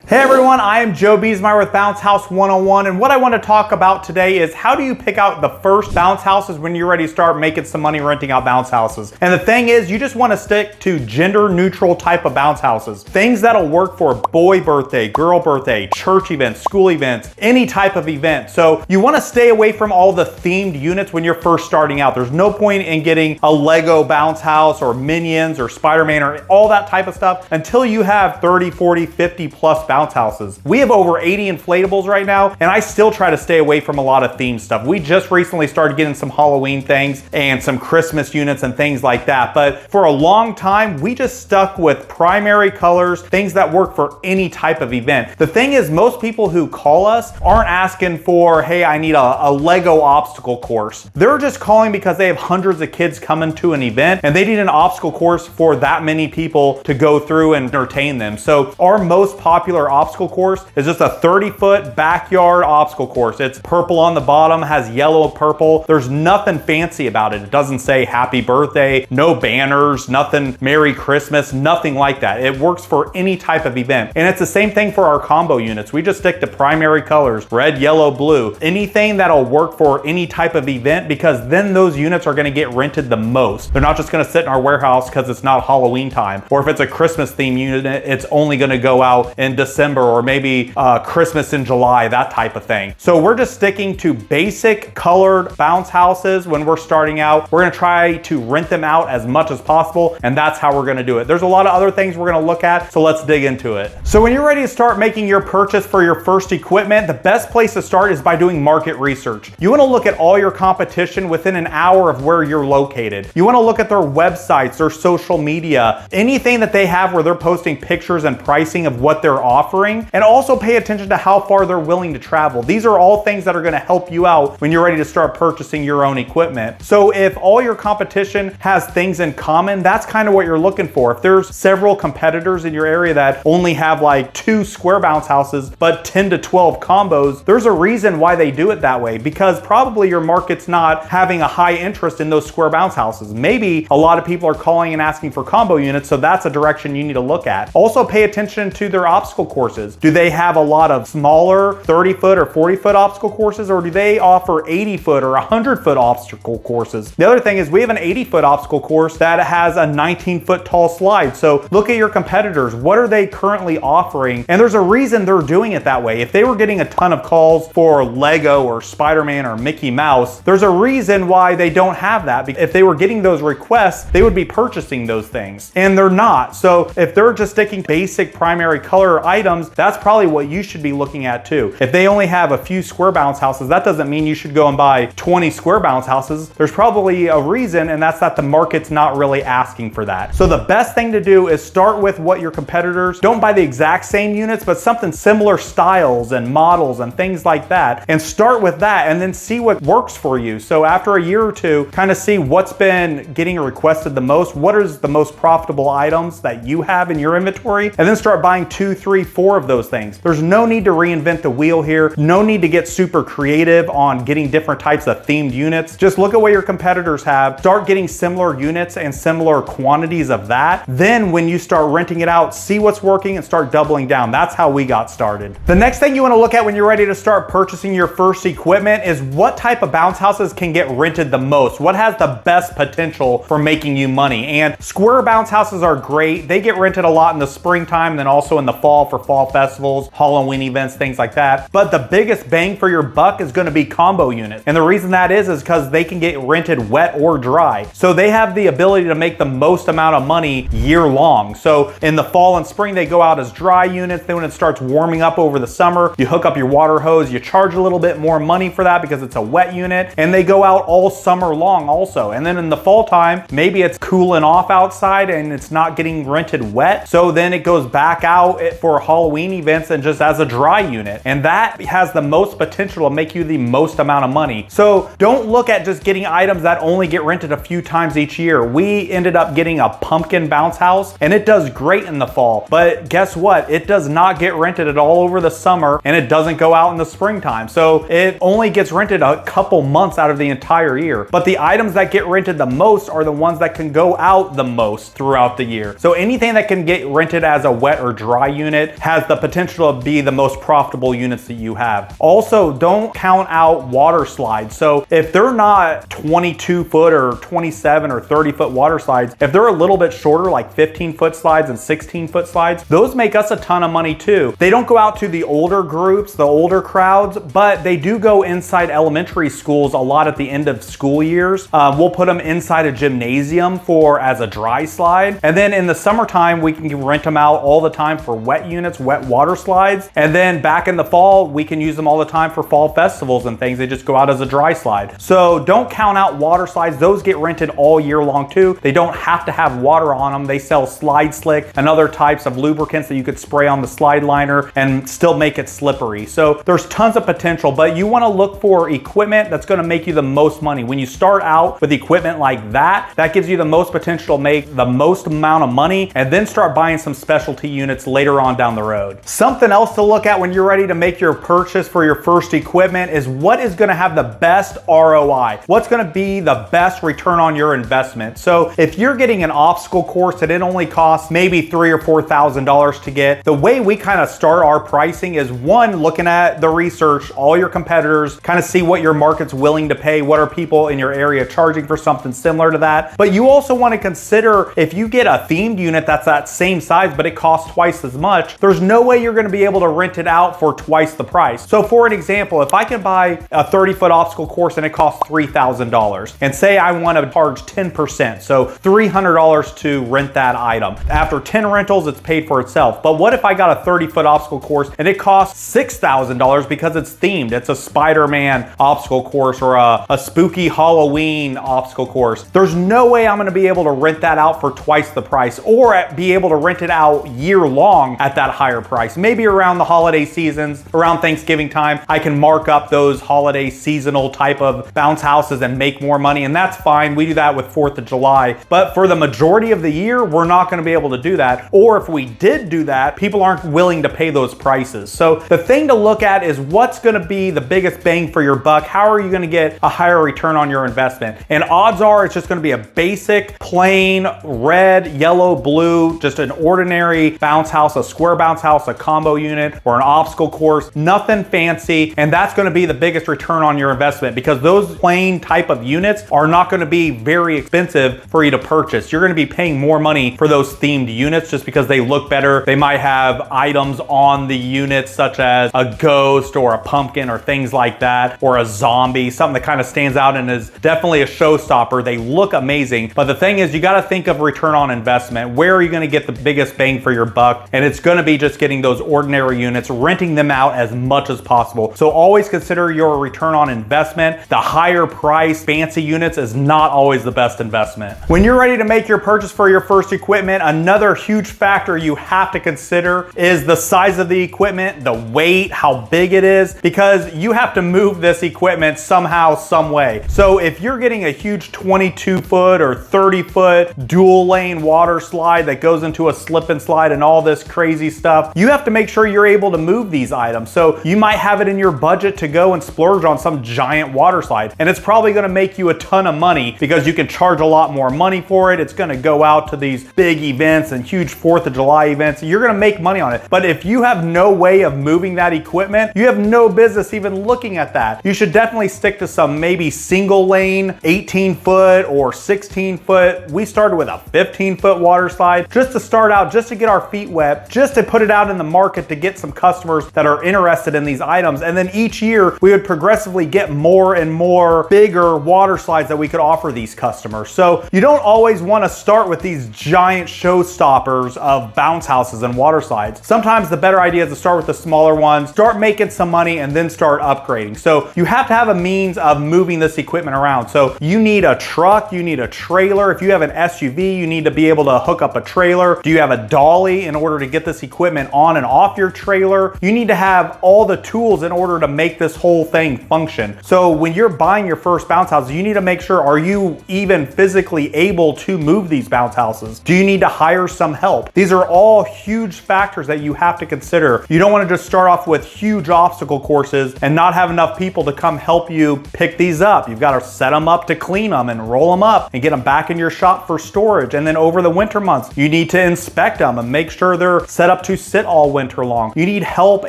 Hey everyone, I am Joe Beesmeyer with Bounce House 101, and what I want to talk about today is how do you pick out the first bounce houses when you're ready to start making some money renting out bounce houses. And the thing is, you just want to stick to gender neutral type of bounce houses. Things that'll work for boy birthday, girl birthday, church events, school events, any type of event. So you want to stay away from all the themed units when you're first starting out. There's no point in getting a Lego bounce house or Minions or Spider-Man or all that type of stuff until you have 30, 40, 50 plus bounce houses. We have over 80 inflatables right now, and I still try to stay away from a lot of themed stuff. We just recently started getting some Halloween things and some Christmas units and things like that. But for a long time, we just stuck with primary colors, things that work for any type of event. The thing is, most people who call us aren't asking for, hey, I need a Lego obstacle course. They're just calling because they have hundreds of kids coming to an event and they need an obstacle course for that many people to go through and entertain them. So our most popular obstacle course is just a 30-foot backyard obstacle course. It's purple on the bottom, has yellow and purple. There's nothing fancy about it. It doesn't say happy birthday, no banners, nothing Merry Christmas, nothing like that. It works for any type of event. And it's the same thing for our combo units. We just stick to primary colors, red, yellow, blue, anything that'll work for any type of event, because then those units are gonna get rented the most. They're not just gonna sit in our warehouse because it's not Halloween time. Or if it's a Christmas theme unit, it's only gonna go out in December or maybe Christmas in July, that type of thing. So we're just sticking to basic colored bounce houses when we're starting out. We're gonna try to rent them out as much as possible, and that's how we're gonna do it. There's a lot of other things we're gonna look at, so let's dig into it. So when you're ready to start making your purchase for your first equipment, the best place to start is by doing market research. You wanna look at all your competition within an hour of where you're located. You wanna look at their websites, their social media, anything that they have where they're posting pictures and pricing of what they're offering, and also pay attention to how far they're willing to travel. These are all things that are gonna help you out when you're ready to start purchasing your own equipment. So if all your competition has things in common, that's kind of what you're looking for. If there's several competitors in your area that only have like 2 square bounce houses, but 10 to 12 combos, there's a reason why they do it that way, because probably your market's not having a high interest in those square bounce houses. Maybe a lot of people are calling and asking for combo units, so that's a direction you need to look at. Also pay attention to their obstacle courses. Do they have a lot of smaller 30-foot or 40-foot obstacle courses, or do they offer 80-foot or 100-foot obstacle courses? The other thing is we have an 80-foot obstacle course that has a 19-foot tall slide. So look at your competitors. What are they currently offering? And there's a reason they're doing it that way. If they were getting a ton of calls for Lego or Spider-Man or Mickey Mouse, there's a reason why they don't have that. If they were getting those requests, they would be purchasing those things, and they're not. So if they're just sticking basic primary color items, that's probably what you should be looking at too. If they only have a few square bounce houses, that doesn't mean you should go and buy 20 square bounce houses. There's probably a reason, and that's that the market's not really asking for that. So the best thing to do is start with what your competitors, don't buy the exact same units, but something similar styles and models and things like that, and start with that and then see what works for you. So after a year or two, kind of see what's been getting requested the most, what is the most profitable items that you have in your inventory, and then start buying 2, 3, 4 of those things. There's no need to reinvent the wheel here. No need to get super creative on getting different types of themed units. Just look at what your competitors have, start getting similar units and similar quantities of that. Then when you start renting it out, see what's working and start doubling down. That's how we got started. The next thing you want to look at when you're ready to start purchasing your first equipment is what type of bounce houses can get rented the most. What has the best potential for making you money? And square bounce houses are great. They get rented a lot in the springtime, then also in the fall for fall festivals, Halloween events, things like that. But the biggest bang for your buck is going to be combo units. And the reason that is because they can get rented wet or dry. So they have the ability to make the most amount of money year long. So in the fall and spring, they go out as dry units. Then when it starts warming up over the summer, you hook up your water hose, you charge a little bit more money for that because it's a wet unit, and they go out all summer long also. And then in the fall time, maybe it's cooling off outside and it's not getting rented wet. So then it goes back out for Halloween events and just as a dry unit. And that has the most potential to make you the most amount of money. So don't look at just getting items that only get rented a few times each year. We ended up getting a pumpkin bounce house and it does great in the fall, but guess what? It does not get rented at all over the summer and it doesn't go out in the springtime. So it only gets rented a couple months out of the entire year. But the items that get rented the most are the ones that can go out the most throughout the year. So anything that can get rented as a wet or dry unit has the potential to be the most profitable units that you have. Also, don't count out water slides. So if they're not 22 foot or 27 or 30 foot water slides, if they're a little bit shorter, like 15 foot slides and 16 foot slides, those make us a ton of money too. They don't go out to the older groups, the older crowds, but they do go inside elementary schools a lot at the end of school years. We'll put them inside a gymnasium as a dry slide. And then in the summertime, we can rent them out all the time for wet units, wet water slides. And then back in the fall, we can use them all the time for fall festivals and things. They just go out as a dry slide. So don't count out water slides. Those get rented all year long too. They don't have to have water on them. They sell Slide Slick and other types of lubricants that you could spray on the slide liner and still make it slippery. So there's tons of potential, but you want to look for equipment that's going to make you the most money. When you start out with equipment like that gives you the most potential to make the most amount of money, and then start buying some specialty units later on down the road. Something else to look at when you're ready to make your purchase for your first equipment is what is going to have the best ROI. What's going to be the best return on your investment? So if you're getting an obstacle course that it only costs maybe $3,000 or $4,000 to get, the way we kind of start our pricing is one, looking at the research, all your competitors, kind of see what your market's willing to pay, what are people in your area charging for something similar to that. But you also want to consider if you get a themed unit that's that same size but it costs twice as much, there's no way you're going to be able to rent it out for twice the price. So for an example, if I can buy a 30-foot obstacle course and it costs $3,000, and say I want to charge 10%, so $300 to rent that item. After 10 rentals, it's paid for itself. But what if I got a 30-foot obstacle course and it costs $6,000 because it's themed? It's a Spider-Man obstacle course or a spooky Halloween obstacle course. There's no way I'm going to be able to rent that out for twice the price, or be able to rent it out year long at that higher price. Maybe around the holiday seasons, around Thanksgiving time, I can mark up those holiday seasonal type of bounce houses and make more money, and that's fine. We do that with 4th of July. But for the majority of the year, we're not going to be able to do that. Or if we did do that, people aren't willing to pay those prices. So the thing to look at is what's going to be the biggest bang for your buck. How are you going to get a higher return on your investment? And odds are it's just going to be a basic, plain, red, yellow, blue, just an ordinary bounce house, a square bounce house, a combo unit, or an obstacle course, nothing fancy. And that's going to be the biggest return on your investment, because those plain type of units are not going to be very expensive for you to purchase. You're going to be paying more money for those themed units just because they look better. They might have items on the units such as a ghost or a pumpkin or things like that, or a zombie, something that kind of stands out and is definitely a showstopper. They look amazing. But the thing is, you got to think of return on investment. Where are you going to get the biggest bang for your buck? And it's going to be just getting those ordinary units, renting them out as much as possible. So always consider your return on investment. The higher price fancy units is not always the best investment. When you're ready to make your purchase for your first equipment, another huge factor you have to consider is the size of the equipment, the weight, how big it is, because you have to move this equipment somehow, some way. So if you're getting a huge 22 foot or 30 foot dual lane water slide that goes into a slip and slide and all this crazy stuff, you have to make sure you're able to move these items. So you might have it in your budget to go and splurge on some giant water slide, and it's probably going to make you a ton of money because you can charge a lot more money for it. It's going to go out to these big events and huge 4th of July events. You're going to make money on it. But if you have no way of moving that equipment, you have no business even looking at that. You should definitely stick to some maybe single lane 18 foot or 16 foot. We started with a 15 foot water slide just to start out, just to get our feet wet, just to put it out in the market to get some customers that are interested in these items. And then each year we would progressively get more and more bigger water slides that we could offer these customers. So you don't always want to start with these giant showstoppers of bounce houses and water slides. Sometimes the better idea is to start with the smaller ones, start making some money, and then start upgrading. So you have to have a means of moving this equipment around. So you need a truck, you need a trailer. If you have an SUV, you need to be able to hook up a trailer. Do you have a dolly in order to get this equipment on and off your trailer? You need to have all the tools in order to make this whole thing function. So when you're buying your first bounce house, you need to make sure, are you even physically able to move these bounce houses? Do you need to hire some help? These are all huge factors that you have to consider. You don't want to just start off with huge obstacle courses and not have enough people to come help you pick these up. You've got to set them up to clean them and roll them up and get them back in your shop for storage. And then over the winter months, you need to inspect them and make sure they're set up to sit all winter long. You need help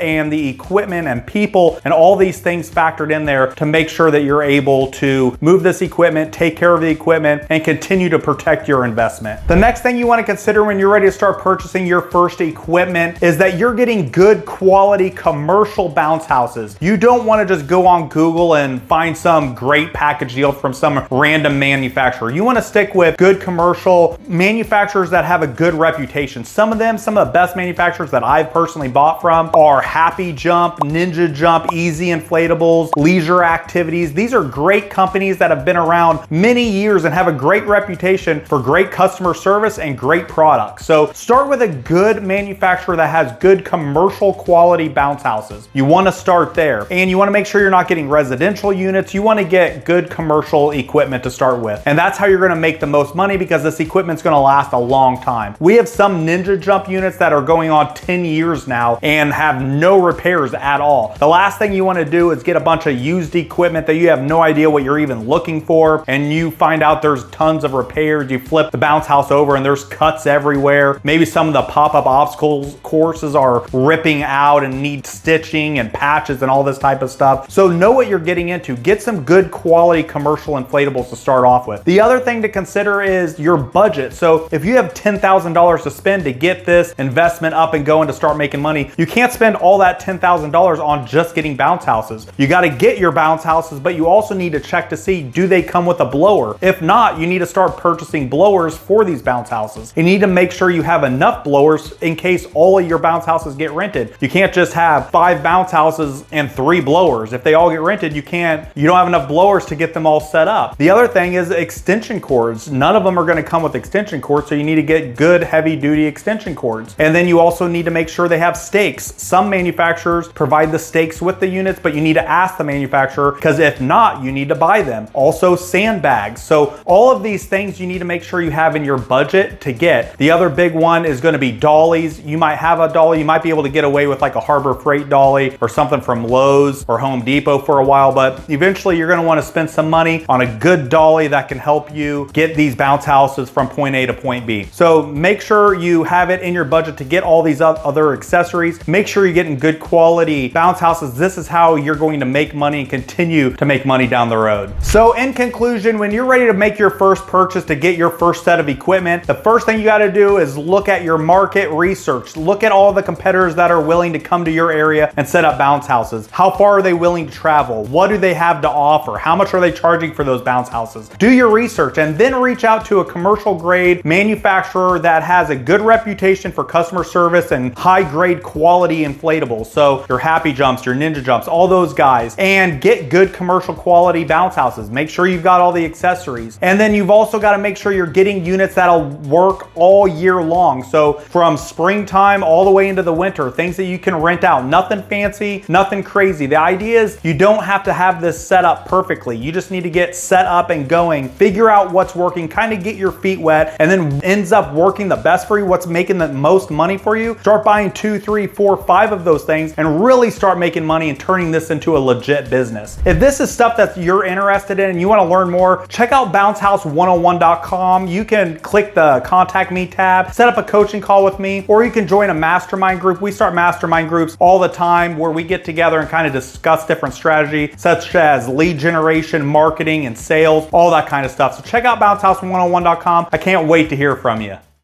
and the equipment and people and all these things factored in there to make sure that you're able to move this equipment, take care of the equipment, and continue to protect your investment. The next thing you want to consider when you're ready to start purchasing your first equipment is that you're getting good quality commercial bounce houses. You don't want to just go on Google and find some great package deal from some random manufacturer. You want to stick with good commercial manufacturers that have a good reputation. Some of the best manufacturers that I've personally bought from are Happy Jump, Ninja Jump, Easy Inflatables, Leisure Activities. These are great companies that have been around many years and have a great reputation for great customer service and great products. So start with a good manufacturer that has good commercial quality bounce houses. You want to start there, and you want to make sure you're not getting residential units. You want to get good commercial equipment to start with, and that's how you're going to make the most money, because this equipment's going to last a long time. We have some Ninja Jump units that are going on 10 years now and have no repairs at all. The last thing you want to do is get a bunch of used equipment that you have no idea what you're even looking for, and you find out there's tons of repairs. You flip the bounce house over and there's cuts everywhere. Maybe some of the pop-up obstacle courses are ripping out and need stitching and patches and all this type of stuff. So know what you're getting into. Get some good quality commercial inflatables to start off with. The other thing to consider is your budget. So if you have $10,000 to spend to get this investment up and going to start making money, you can't spend all that $10,000 on just getting bounce houses. You got to get your bounce houses, but you also need to check to see, do they come with a blower? If not, you need to start purchasing blowers for these bounce houses. You need to make sure you have enough blowers in case all of your bounce houses get rented. You can't just have 5 bounce houses and 3 blowers. If they all get rented, you don't have enough blowers to get them all set up. The other thing is extension cords. None of them are going to come with extension cords, so you need to get good heavy duty extension cords. And then you also need to make sure they have stakes. Some manufacturers provide the stakes with the units, but you need to ask the manufacturer, because if not, you need to buy them. Also sandbags. So all of these things you need to make sure you have in your budget to get. The other big one is going to be dollies. You might have a dolly. You might be able to get away with like a Harbor Freight dolly or something from Lowe's or Home Depot for a while, but eventually you're going to want to spend some money on a good dolly that can help you get these bounce houses from point A to point B. So make sure you have it in your budget to get all these other accessories. Make sure you're getting good quality bounce houses. This is how you're going to make money and continue to make money down the road. So in conclusion, when you're ready to make your first purchase to get your first set of equipment, the first thing you got to do is look at your market research. Look at all the competitors that are willing to come to your area and set up bounce houses. How far are they willing to travel? What do they have to offer? How much are they charging for those bounce houses? Do your research and then reach out to a commercial grade manufacturer that has a good reputation for customer service and high grade quality inflatables. So your Happy Jumps, your Ninja Jumps, all those guys, and get good commercial quality bounce houses. Make sure you've got all the accessories. And then you've also got to make sure you're getting units that'll work all year long. So from springtime all the way into the winter, things that you can rent out. Nothing fancy, nothing crazy. The idea is you don't have to have this set up perfectly. You just need to get set up and going, figure out what's working, kind of get your feet wet, and then ends up working the best for you, what's making the most money for you. Start buying 2, 3, 4, 5 of those things and really start making money and turning this into a legit business. If this is stuff that you're interested in and you want to learn more, check out bouncehouse101.com. You can click the contact me tab, set up a coaching call with me, or you can join a mastermind group. We start mastermind groups all the time where we get together and kind of discuss different strategies such as lead generation, marketing, and sales, all that kind of stuff. So check out bouncehouse101.com. I can't wait to hear from you.